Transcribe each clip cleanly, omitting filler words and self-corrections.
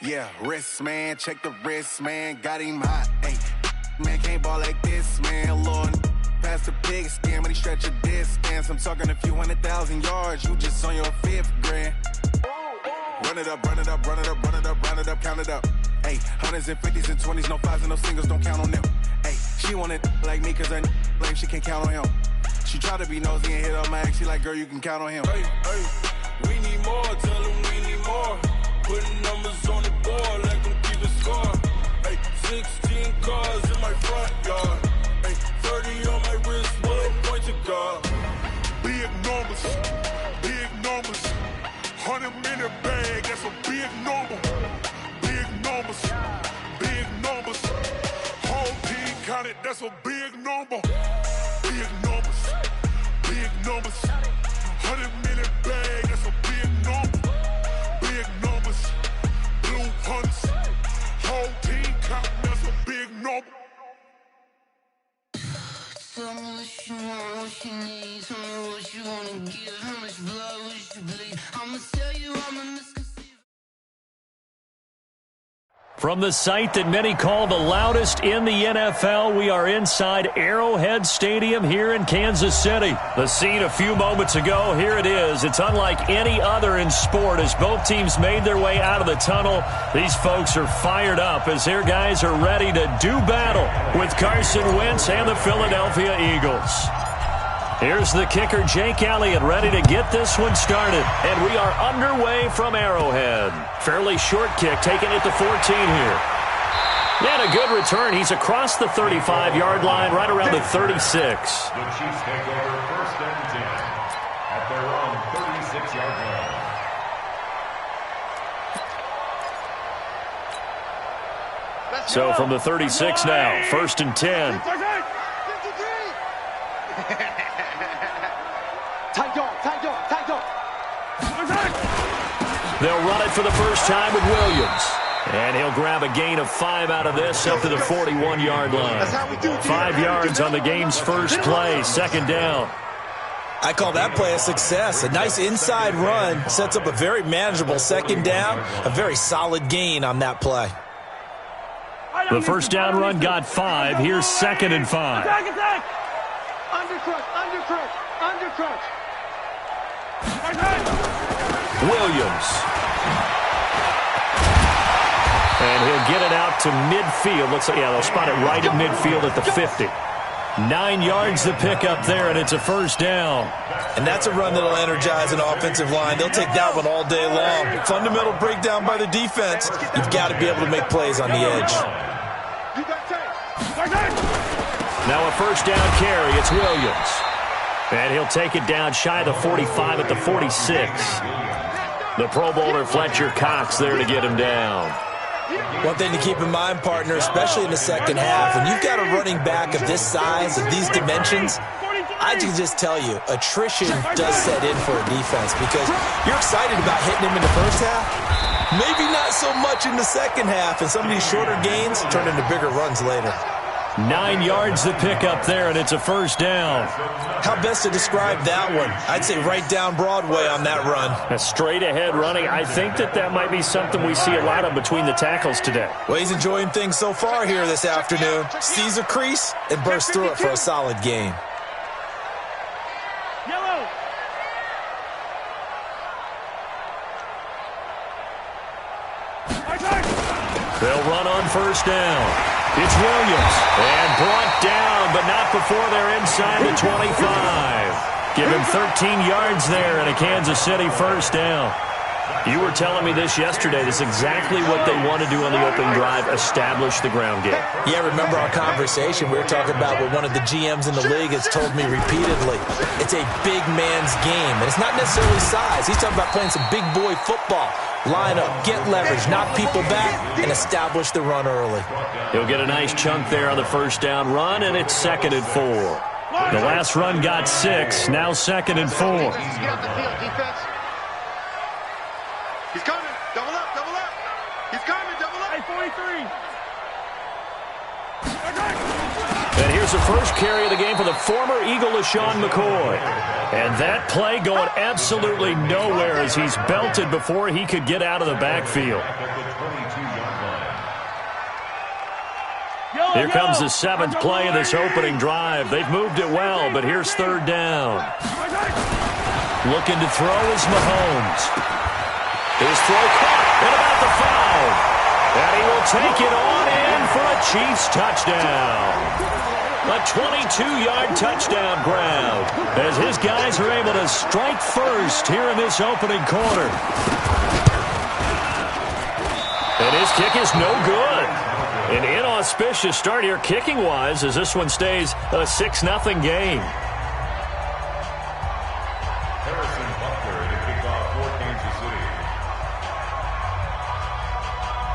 Yeah, wrist, man, check the wrist, man, got him hot. Hey, man, can't ball like this, man, Lord. Past the pig skin, but he stretch a distance. I'm talking a few 100,000 yards, you just on your 5th grand. Run it up, run it up, run it up, run it up, run it up, count it up. Hey, hundreds and 50s and 20s, no 5s and no singles, don't count on them. Hey, she want it like me, cause her blame, she can't count on him. She try to be nosy and hit up my ex, she like, girl, you can count on him. Hey, we need more, tell them we need more. Putting numbers on the board, like them keep a score. Hey, 16 cars in my front yard. Hey, 30 on my wrist, one point to guard. Big numbers, 100-minute bag, that's a big number. Big numbers, whole team counted, that's a big number. Big numbers, 100-minute bag, that's a big number. Big numbers, blue hunts, whole team counting, that's a big number. Tell me what you want, what you need. Tell me what you wanna give. How much blood would you bleed? I'ma tell you I'm a misconceived. From the site that many call the loudest in the NFL, we are inside Arrowhead Stadium here in Kansas City. The scene a few moments ago, here it is. It's unlike any other in sport as both teams made their way out of the tunnel. These folks are fired up as their guys are ready to do battle with Carson Wentz and the Philadelphia Eagles. Here's the kicker, Jake Elliott, ready to get this one started. And we are underway from Arrowhead. Fairly short kick, taking it to 14 here. And a good return. He's across the 35-yard line, right around the 36. The Chiefs take over 1st and 10 at their own 36-yard line. So from the 36 now, 1st and 10. They'll run it for the first time with Williams. And he'll grab a gain of 5 out of this up to the 41-yard line. 5 yards on the game's first play, 2nd down. I call that play a success. A nice inside run sets up a very manageable 2nd down. A very solid gain on that play. The first down run got 5. Here's 2nd and 5. Undercrutch. Williams. And he'll get it out to midfield. Looks like, yeah, they'll spot it right at midfield at the 50. 9 yards to pick up there, and it's a 1st down. And that's a run that'll energize an offensive line. They'll take that one all day long. Fundamental breakdown by the defense. You've got to be able to make plays on the edge. Now a 1st down carry. It's Williams. And he'll take it down shy of the 45 at the 46. The Pro Bowler Fletcher Cox there to get him down. One thing to keep in mind, partner, especially in the second half, when you've got a running back of this size, of these dimensions, I can just tell you, attrition does set in for a defense because you're excited about hitting him in the first half. Maybe not so much in the second half, and some of these shorter gains turn into bigger runs later. 9 yards to pick up there, and it's a 1st down. How best to describe that one? I'd say right down Broadway on that run. A straight-ahead running. I think that might be something we see a lot of between the tackles today. Well, he's enjoying things so far here this afternoon. Sees a crease and bursts through it for a solid gain. Yellow. They'll run on 1st down. It's Williams, and brought down, but not before they're inside the 25. Give him 13 yards there and a Kansas City 1st down. You were telling me this yesterday. This is exactly what they want to do on the opening drive, establish the ground game. Yeah, remember our conversation? We were talking about what one of the GMs in the league has told me repeatedly. It's a big man's game, and it's not necessarily size. He's talking about playing some big boy football. Line up, get leverage, knock people back, and establish the run early. He'll get a nice chunk there on the 1st down run, and it's 2nd and 4. The last run got 6, now 2nd and 4. Get off the field, defense. He's coming. Double up. He's coming. Double up. 43. And here's the first carry of the game for the former Eagle, LaShawn McCoy. And that play going absolutely nowhere as he's belted before he could get out of the backfield. Here comes the 7th play of this opening drive. They've moved it well, but here's 3rd down. Looking to throw is Mahomes. His throw caught at about the 5. And he will take it on in for a Chiefs touchdown. A 22-yard touchdown grab as his guys are able to strike first here in this opening quarter. And his kick is no good. An inauspicious start here kicking-wise as this one stays a 6-0 game.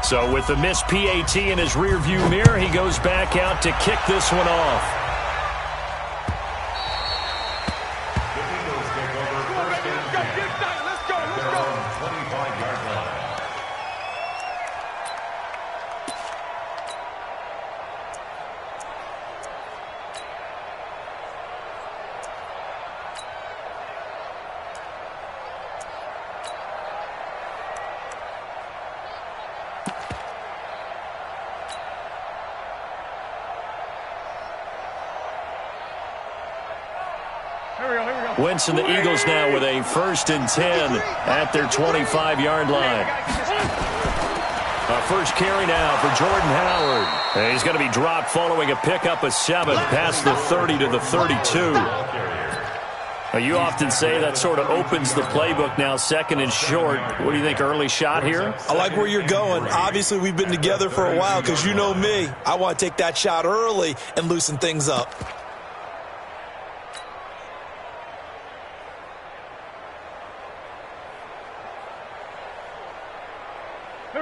So with the missed PAT in his rearview mirror, he goes back out to kick this one off. The Eagles take over first and 10. Let's go. Their own 25-yard line. Wentz and the Eagles now with a 1st and 10 at their 25-yard line. First carry now for Jordan Howard. And he's going to be dropped following a pickup of 7 past the 30 to the 32. You often say that sort of opens the playbook now, 2nd and short. What do you think, early shot here? I like where you're going. Obviously, we've been together for a while because you know me. I want to take that shot early and loosen things up.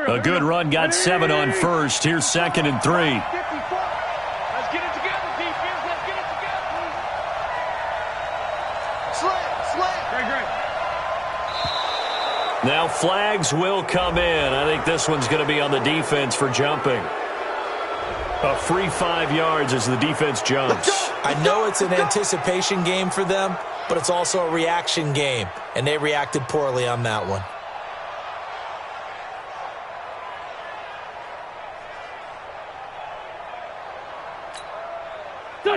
A good run, got 7 on first. Here's 2nd and 3. Let's get it together, defense. Let's get it together. Slant. Great. Now flags will come in. I think this one's going to be on the defense for jumping. A free 5 yards as the defense jumps. I know it's an anticipation game for them, but it's also a reaction game, and they reacted poorly on that one.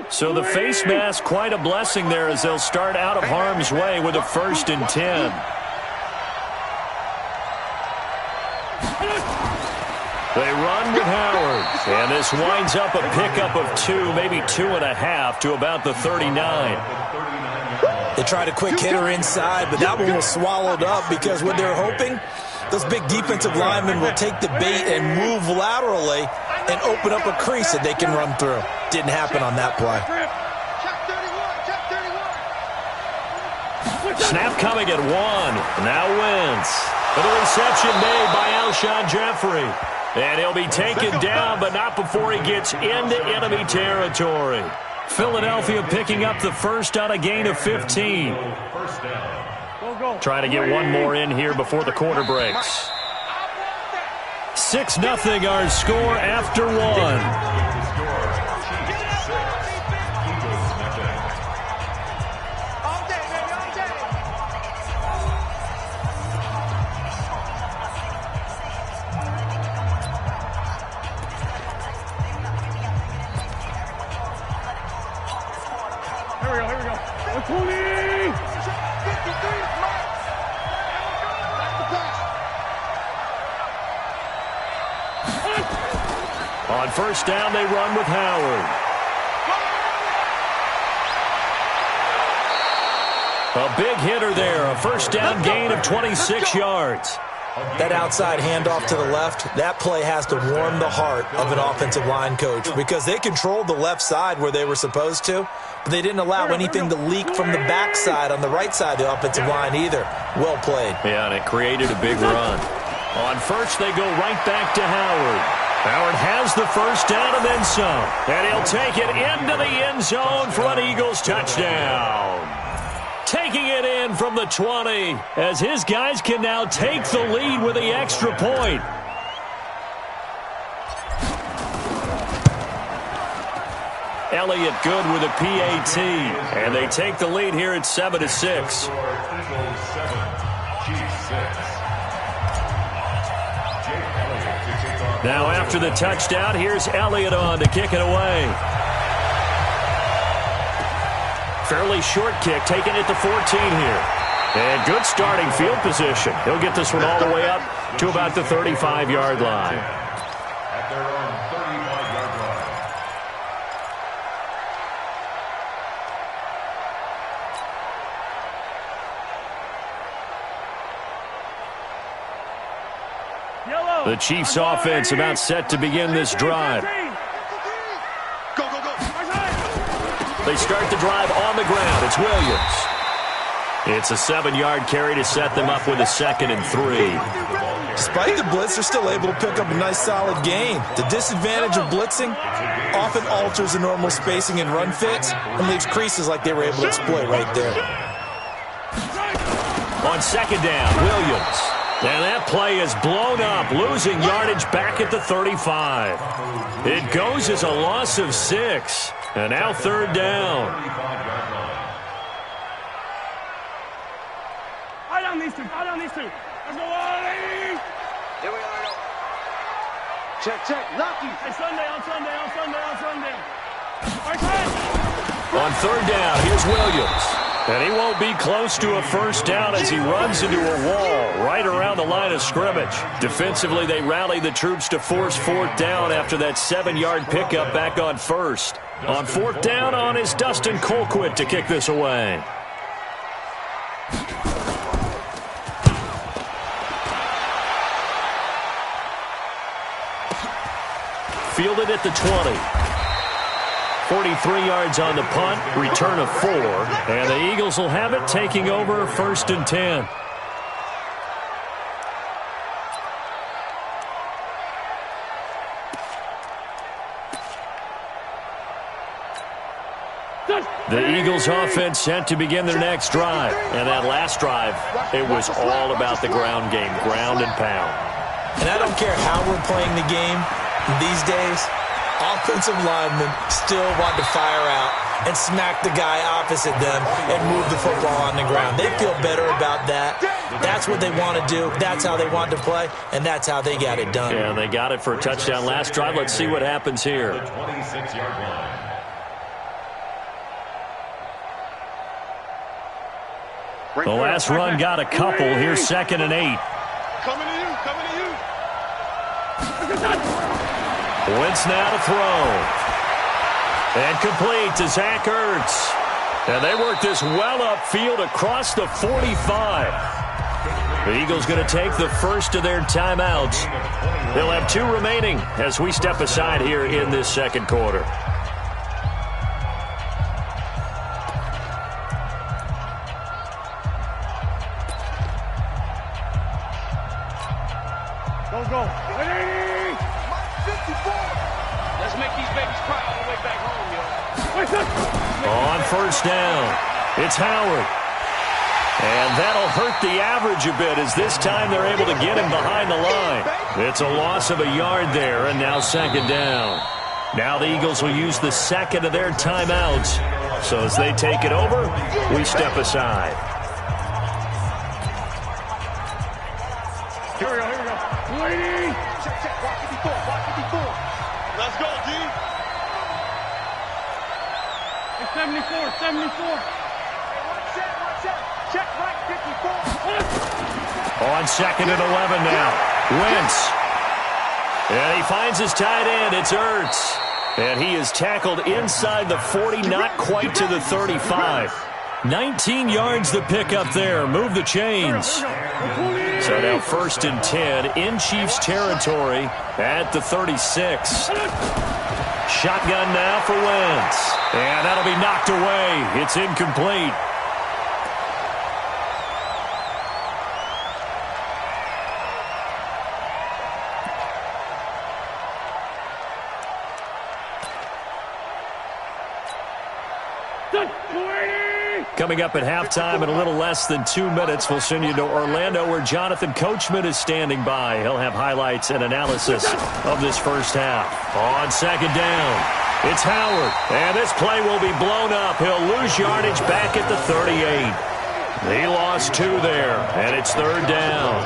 So the face mask, quite a blessing there as they'll start out of harm's way with a 1st and 10. They run with Howard, and this winds up a pickup of 2, maybe 2.5 to about the 39. They tried a quick hitter inside, but that one was swallowed up because what they're hoping, those big defensive linemen will take the bait and move laterally and open up a crease that they can run through. Didn't happen on that play. Snap coming at 1. Now Wentz. And the reception made by Alshon Jeffrey. And he'll be taken down, but not before he gets into enemy territory. Philadelphia picking up the first on a gain of 15. Trying to get one more in here before the quarter breaks. 6-0 our score after 1. Here we go. 20! On first down, they run with Howard. A big hitter there. A first down gain of 26 yards. That outside handoff to the left, that play has to warm the heart of an offensive line coach because they controlled the left side where they were supposed to, but they didn't allow anything to leak from the backside on the right side of the offensive line either. Well played. Yeah, and it created a big run. On first, they go right back to Howard. Howard has the first down and then some. And he'll take it into the end zone for an Eagles touchdown. Taking it in from the 20 as his guys can now take the lead with the extra point. Elliott good with a PAT. And they take the lead here at 7-6. Now after the touchdown, here's Elliott on to kick it away. Fairly short kick, taking it to 14 here. And good starting field position. He'll get this one all the way up to about the 35-yard line. At their own 35-yard line. The Chiefs offense about set to begin this drive. Go, go, go. They start the drive on the ground. It's Williams. It's a 7-yard carry to set them up with a 2nd and 3. Despite the blitz, they're still able to pick up a nice solid gain. The disadvantage of blitzing often alters the normal spacing and run fits and leaves creases like they were able to exploit right there. On 2nd down, Williams. And that play is blown up, losing yardage back at the 35. It goes as a loss of 6. And now 3rd down. Eye down these two. Eye down these two. Let's go, Ollie. Here we are. Check, check. Lucky. Hey, Sunday, on Sunday, on Sunday, on Sunday. Right side. On 3rd down, here's Williams. And he won't be close to a 1st down as he runs into a wall right around the line of scrimmage. Defensively, they rally the troops to force 4th down after that 7-yard pickup back on 1st. On 4th down on is Dustin Colquitt to kick this away. Fielded at the 20. 43 yards on the punt, return of 4, and the Eagles will have it, taking over 1st and 10. The Eagles offense set to begin their next drive, and that last drive, it was all about the ground game, ground and pound. And I don't care how we're playing the game these days, offensive linemen still want to fire out and smack the guy opposite them and move the football on the ground. They feel better about that. That's what they want to do. That's how they want to play, and that's how they got it done. Yeah, and they got it for a touchdown last drive. Let's see what happens here. The 26-yard line. The last run got a couple. Here's 2nd and 8. Coming to you, coming to you. Wentz now to throw. And complete to Zach Ertz. And they work this well upfield across the 45. The Eagles going to take the first of their timeouts. They'll have 2 remaining as we step aside here in this 2nd quarter. Go. 180. Let's make these babies cry all the way back home, yo. On 1st down, it's Howard. And that'll hurt the average a bit as this time they're able to get him behind the line. It's a loss of a yard there, and now 2nd down. Now the Eagles will use the 2nd of their timeouts. So as they take it over, we step aside. Here we go. 180. Check. Watch it before. Let's go, D. It's 74. Watch out. Check right, 54. On 2nd and 11 now. Wentz. And he finds his tight end. It's Ertz. And he is tackled inside the 40, not quite to the 35. 19 yards the pickup there. Move the chains. So now 1st and 10 in Chiefs territory at the 36. Shotgun now for Wentz. And that'll be knocked away. It's incomplete. Coming up at halftime in a little less than 2 minutes, we'll send you to Orlando where Jonathan Coachman is standing by. He'll have highlights and analysis of this first half. On 2nd down, It's Howard, and this play will be blown up. He'll lose yardage back at the 38. He lost 2 there, and it's 3rd down.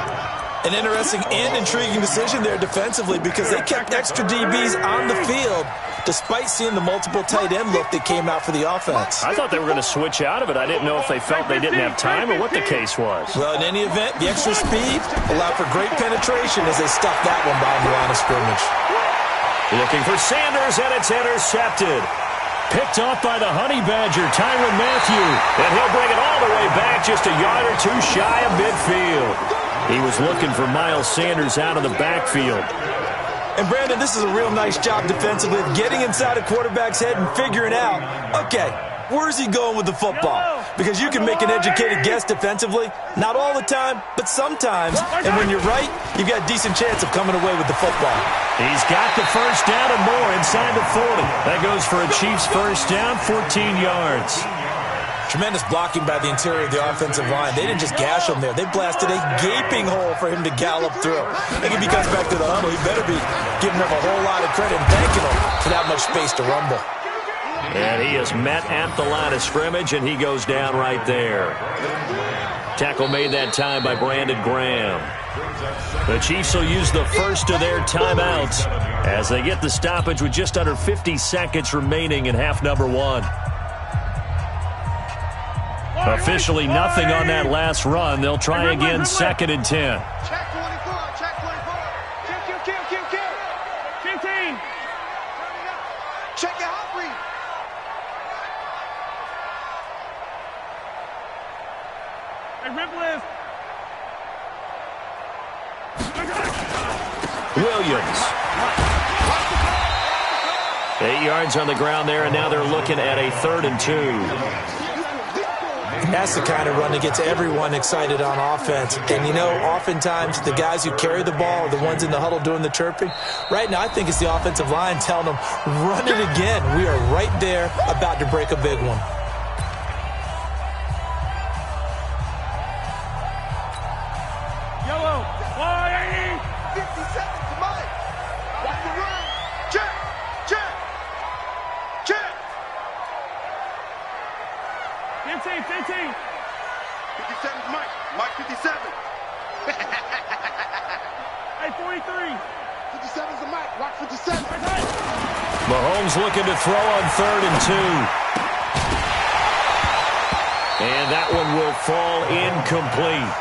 An interesting and intriguing decision there defensively because they kept extra DBs on the field despite seeing the multiple tight end look that came out for the offense. I thought they were going to switch out of it. I didn't know if they felt they didn't have time or what the case was. Well, in any event, the extra speed allowed for great penetration as they stuffed that one behind the line of scrimmage. Looking for Sanders, and it's intercepted. Picked off by the Honey Badger, Tyrann Mathieu. And he'll bring it all the way back just a yard or 2 shy of midfield. He was looking for Miles Sanders out of the backfield. And, Brandon, this is a real nice job defensively of getting inside a quarterback's head and figuring out, okay, where's he going with the football? Because you can make an educated guess defensively, not all the time, but sometimes. And when you're right, you've got a decent chance of coming away with the football. He's got the first down and more inside the 40. That goes for a Chiefs first down, 14 yards. Tremendous blocking by the interior of the offensive line. They didn't just gash him there. They blasted a gaping hole for him to gallop through. I think if he comes back to the huddle, he better be giving them a whole lot of credit and thanking them for that much space to rumble. And he is met at the line of scrimmage, and he goes down right there. Tackle made that time by Brandon Graham. The Chiefs will use the first of their timeouts as they get the stoppage with just under 50 seconds remaining in half number 1. Officially nothing on that last run. They'll try again 2nd and 10. Check 24, check 24. Kill. 15. Check your hot read. Hey, rip list. Williams. 8 yards on the ground there, and now they're looking at a 3rd and 2. That's the kind of run that gets everyone excited on offense. And, you know, oftentimes the guys who carry the ball are the ones in the huddle doing the chirping. Right now, I think it's the offensive line telling them, run it again. We are right there about to break a big one. Yellow. 50 seconds to Mike. Watch the run. Check. 15. 57's Mike. Mike 57. Hey, 43. 57's the Mike. Watch 57. Mahomes looking to throw on 3rd and 2. And that one will fall incomplete.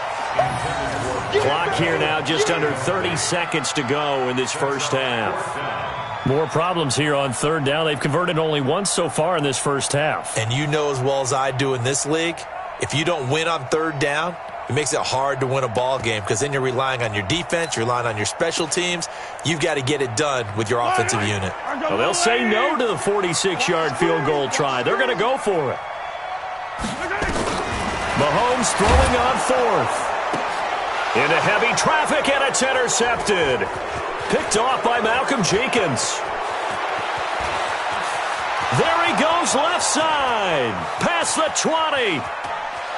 Clock here now, just under 30 seconds to go in this first half. More problems here on 3rd down. They've converted only once so far in this first half. And you know as well as I do in this league, if you don't win on 3rd down, it makes it hard to win a ball game because then you're relying on your defense, you're relying on your special teams. You've got to get it done with your offensive unit. Well, they'll say no to the 46-yard field goal try. They're going to go for it. Mahomes throwing on 4th. Into heavy traffic, and it's intercepted. Picked off by Malcolm Jenkins. There he goes left side. Past the 20.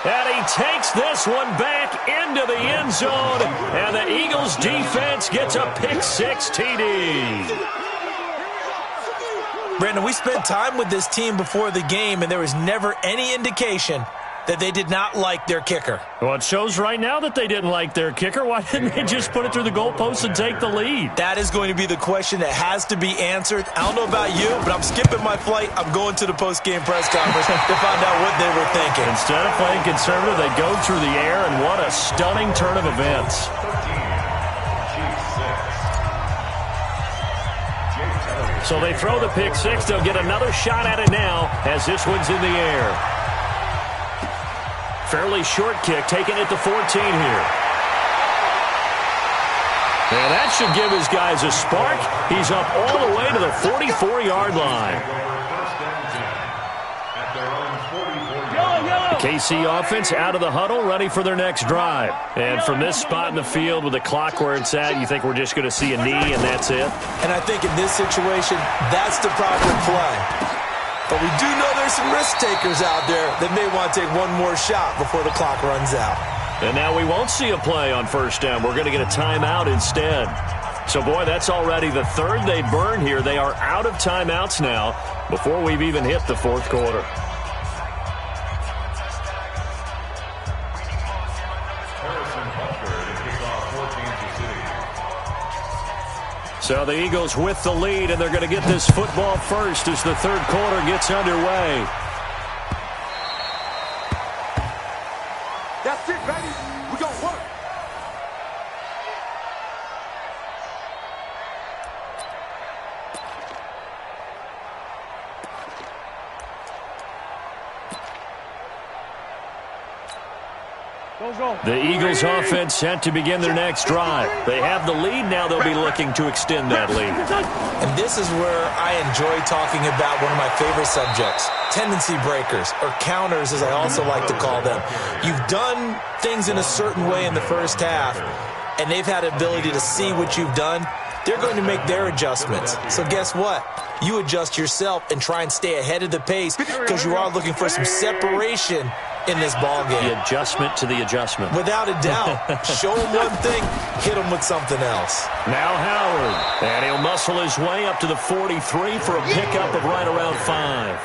And he takes this one back into the end zone. And the Eagles defense gets a pick-6 TD. Brandon, we spent time with this team before the game, and there was never any indication that they did not like their kicker. Well, it shows right now that they didn't like their kicker. Why didn't they just put it through the goalpost and take the lead? That is going to be the question that has to be answered. I don't know about you, but I'm skipping my flight. I'm going to the post-game press conference to find out what they were thinking. Instead of playing conservative, they go through the air, and what a stunning turn of events. So they throw the pick-6. They'll get another shot at it now as this one's in the air. Fairly short kick, taking it to 14 here. And that should give his guys a spark. He's up all the way to the 44-yard line. The KC offense out of the huddle, ready for their next drive. And from this spot in the field with the clock where it's at, you think we're just going to see a knee and that's it? And I think in this situation, that's the proper play. But we do know there's some risk takers out there that may want to take one more shot before the clock runs out. And now we won't see a play on 1st down. We're going to get a timeout instead. So, boy, that's already the third they burned here. They are out of timeouts now before we've even hit the fourth quarter. So the Eagles with the lead, and they're going to get this football first as the third quarter gets underway. That's it, baby. We gonna work. The Eagles offense set to begin their next drive. They have the lead now. They'll be looking to extend that lead. And this is where I enjoy talking about one of my favorite subjects, tendency breakers, or counters as I also like to call them. You've done things in a certain way in the first half, and they've had the ability to see what you've done. They're going to make their adjustments. So guess what? You adjust yourself and try and stay ahead of the pace because you are looking for some separation in this ball game. The adjustment to the adjustment. Without a doubt. Show him one thing, hit him with something else. Now Howard. And he'll muscle his way up to the 43 for a pickup of right around 5.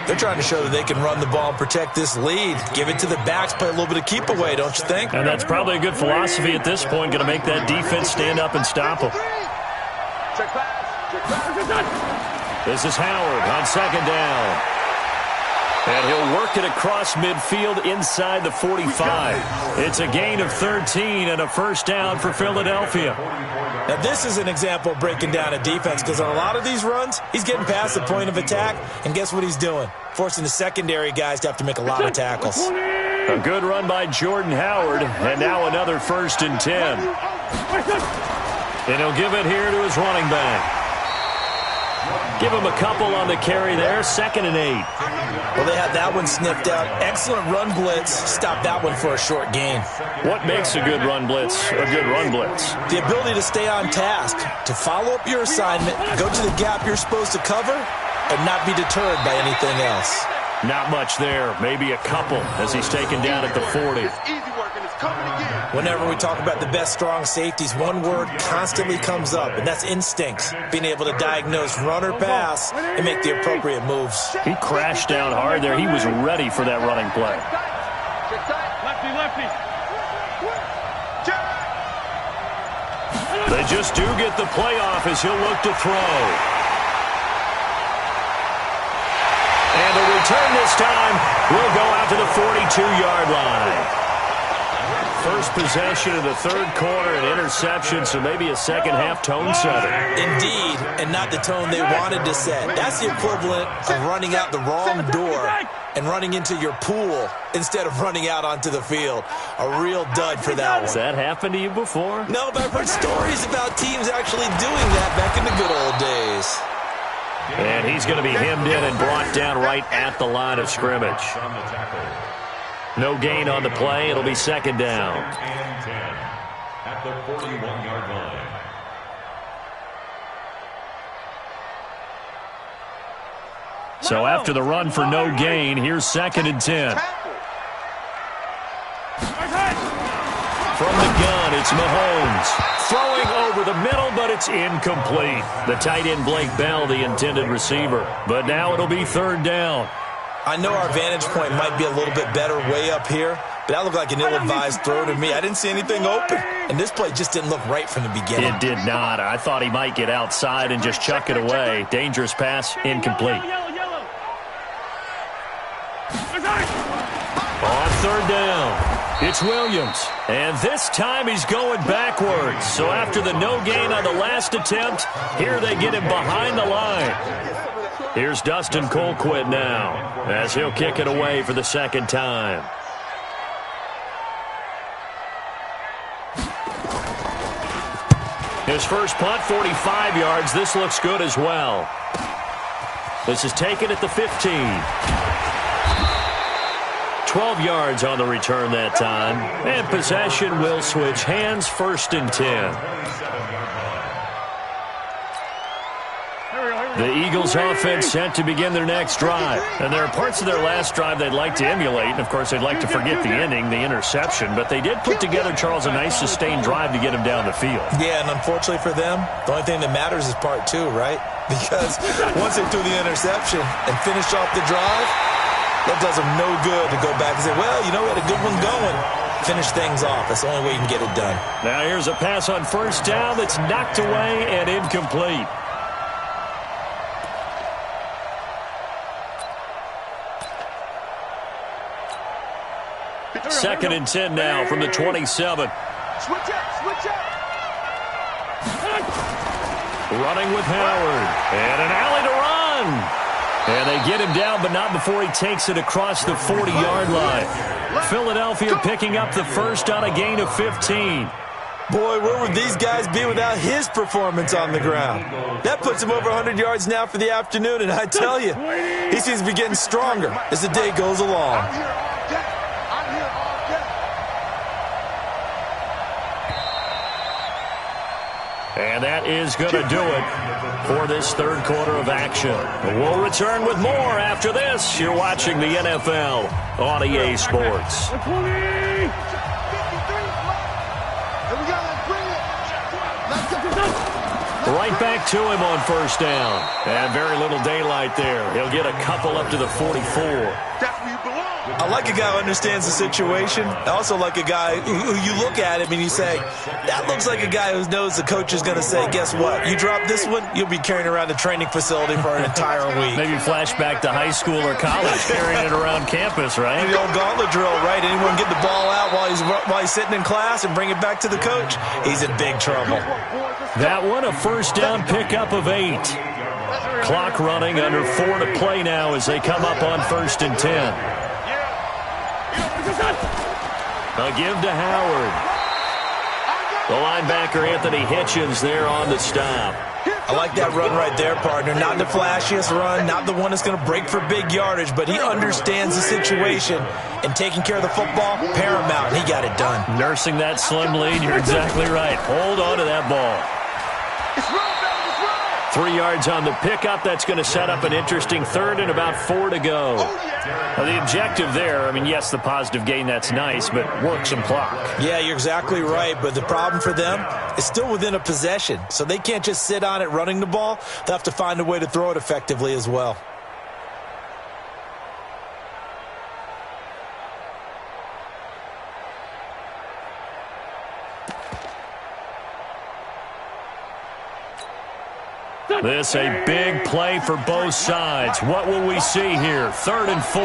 They're trying to show that they can run the ball and protect this lead. Give it to the backs, play a little bit of keep away, don't you think? And that's probably a good philosophy at this point. Going to make that defense stand up and stop them. Check pass. Check pass. This is Howard on second down. And he'll work it across midfield inside the 45. It's a gain of 13 and a first down for Philadelphia. Now, this is an example of breaking down a defense because on a lot of these runs, he's getting past the point of attack, and guess what he's doing? Forcing the secondary guys to have to make a lot of tackles. A good run by Jordan Howard, and now another 1st and 10. And he'll give it here to his running back. Give him a couple on the carry there, 2nd and 8. Well, they had that one sniffed out. Excellent run blitz. Stop that one for a short gain. What makes a good run blitz a good run blitz? The ability to stay on task, to follow up your assignment, go to the gap you're supposed to cover, and not be deterred by anything else. Not much there. Maybe a couple as he's taken down at the 40. It's easy work and it's coming again. Whenever we talk about the best strong safeties, one word constantly comes up, and that's instincts. Being able to diagnose run or pass and make the appropriate moves. He crashed down hard there. He was ready for that running play. Lefty, lefty. They just do get the play off as he'll look to throw. And the return this time will go out to the 42-yard line. First possession of the third quarter, an interception, so maybe a second-half tone setter. Indeed, and not the tone they wanted to set. That's the equivalent of running out the wrong door and running into your pool instead of running out onto the field. A real dud for that one. Has that happened to you before? No, but I've heard stories about teams actually doing that back in the good old days. And he's going to be hemmed in and brought down right at the line of scrimmage. No gain on the play. It'll be 2nd down. And 10 at the 41-yard line. So after the run for no gain, here's 2nd and 10. From the gun, it's Mahomes. Throwing over the middle, but it's incomplete. The tight end, Blake Bell, the intended receiver. But now it'll be 3rd down. I know our vantage point might be a little bit better way up here, but that looked like an ill-advised throw to me. I didn't see anything open, and this play just didn't look right from the beginning. It did not. I thought he might get outside and just chuck it away. Dangerous pass, incomplete. On 3rd down. It's Williams, and this time he's going backwards. So after the no gain on the last attempt, here they get him behind the line. Here's Dustin Colquitt now, as he'll kick it away for the 2nd time. His first punt, 45 yards. This looks good as well. This is taken at the 15. 12 yards on the return that time. And possession will switch hands, 1st and 10. The Eagles offense set to begin their next drive. And there are parts of their last drive they'd like to emulate. And, of course, they'd like to forget the ending, the interception. But they did put together, Charles, a nice sustained drive to get him down the field. Yeah, and unfortunately for them, the only thing that matters is part 2, right? Because once they threw the interception and finished off the drive, that does them no good to go back and say, well, you know, we had a good one going. Finish things off. That's the only way you can get it done. Now here's a pass on first down that's knocked away and incomplete. Second and 10 now from the 27. Switch up. Running with Howard. And an alley to run. And they get him down, but not before he takes it across the 40-yard line. Philadelphia picking up the first on a gain of 15. Boy, where would these guys be without his performance on the ground? That puts him over 100 yards now for the afternoon, and I tell you, he seems to be getting stronger as the day goes along. I'm here all day. And that is going to do it for this third quarter of action. We'll return with more after this. You're watching the NFL on EA Sports. Right back to him on first down. And very little daylight there. He'll get a couple up to the 44. That's where you belong. I like a guy who understands the situation. I also like a guy who you look at him and you say, that looks like a guy who knows the coach is going to say, guess what? You drop this one, you'll be carrying around the training facility for an entire week. Maybe flashback to high school or college, carrying it around campus, right? The old gauntlet drill, right? Anyone get the ball out while he's sitting in class and bring it back to the coach? He's in big trouble. That one, a first down pickup of 8. Clock running, under 4 to play now as they come up on first and 10. A give to Howard. The linebacker, Anthony Hitchens, there on the stop. I like that run right there, partner. Not the flashiest run, not the one that's going to break for big yardage, but he understands the situation, and taking care of the football, paramount, and he got it done. Nursing that slim lead, you're exactly right. Hold on to that ball. 3 yards on the pickup. That's going to set up an interesting third and about 4 to go. Well, the objective there, I mean, yes, the positive gain, that's nice, but work some clock. Yeah, you're exactly right, but the problem for them is still within a possession, so they can't just sit on it running the ball. They'll have to find a way to throw it effectively as well. This a big play for both sides. What will we see here? 3rd and 4.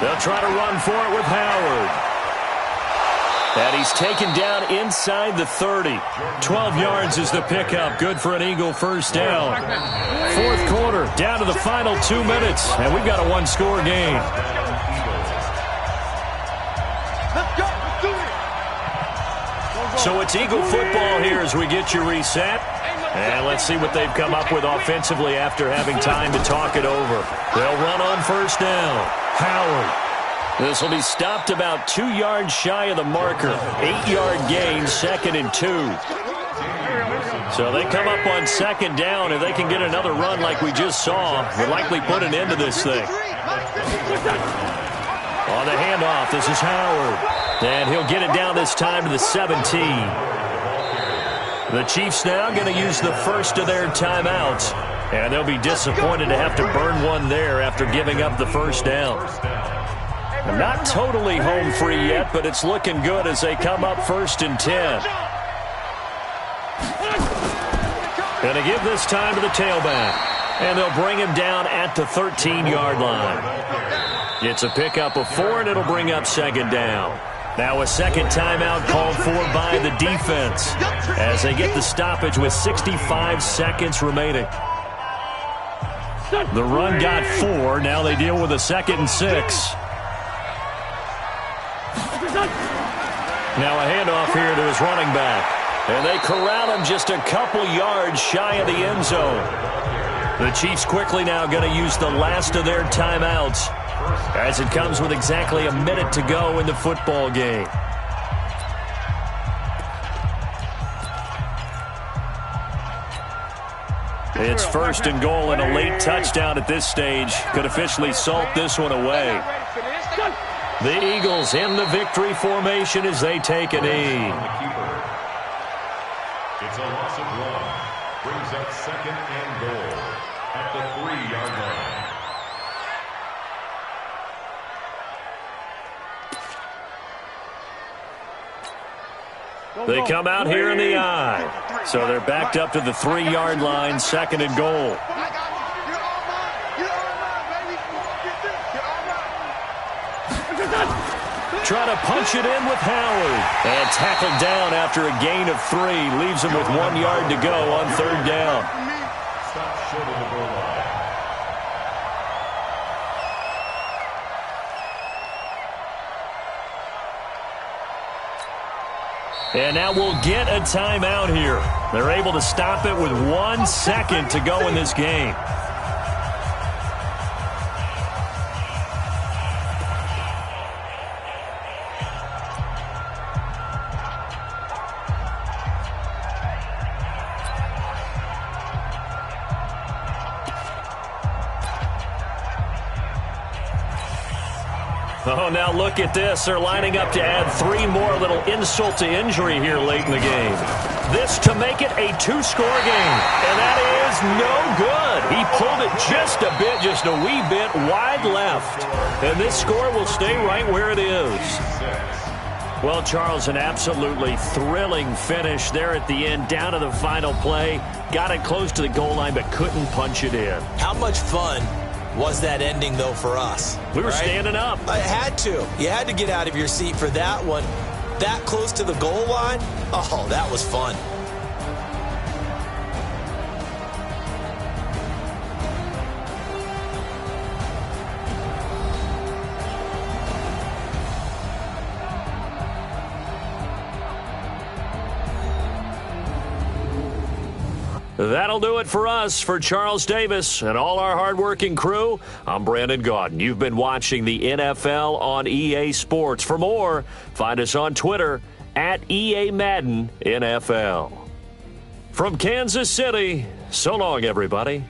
They'll try to run for it with Howard. And he's taken down inside the 30. 12 yards is the pickup. Good for an Eagle first down. Fourth quarter, down to the final 2 minutes. And we've got a one-score game. So it's Eagle football here as we get you reset. And let's see what they've come up with offensively after having time to talk it over. They'll run on first down. Howard. This will be stopped about 2 yards shy of the marker. 8-yard gain, 2nd and 2. So they come up on second down. If they can get another run like we just saw, we'll likely put an end to this thing. On the handoff, this is Howard. And he'll get it down this time to the 17. The Chiefs now going to use the first of their timeouts. And they'll be disappointed to have to burn one there after giving up the first down. Not totally home free yet, but it's looking good as they come up 1st and 10. Going to give this time to the tailback. And they'll bring him down at the 13-yard line. It's a pickup of 4, and it'll bring up 2nd down. Now a second timeout called for by the defense as they get the stoppage with 65 seconds remaining. The run got 4. Now they deal with a 2nd and 6. Now a handoff here to his running back. And they corral him just a couple yards shy of the end zone. The Chiefs quickly now going to use the last of their timeouts as it comes with exactly a minute to go in the football game. It's first and goal, and a late touchdown at this stage could officially salt this one away. The Eagles in the victory formation as they take a knee. It's a loss of 1. Brings up second and goal at the 3-yard line. They come out here in the I. So they're backed up to the 3-yard line, second and goal. Trying to punch it in with Howard. And tackled down after a gain of 3. Leaves him with 1 yard to go on third down. Stop short of the goal line. And now we'll get a timeout here. They're able to stop it with 1 second to go in this game. Oh, now look at this. They're lining up to add 3 more, little insult to injury here late in the game. This to make it a 2-score game. And that is no good. He pulled it just a wee bit wide left. And this score will stay right where it is. Well, Charles, an absolutely thrilling finish there at the end, down to the final play. Got it close to the goal line, but couldn't punch it in. How much fun was that ending, though, for us? We were standing up. I had to. You had to get out of your seat for that one. That close to the goal line? Oh, that was fun. That'll do it for us. For Charles Davis and all our hardworking crew, I'm Brandon Gaudin. You've been watching the NFL on EA Sports. For more, find us on Twitter at EA Madden NFL. From Kansas City, so long, everybody.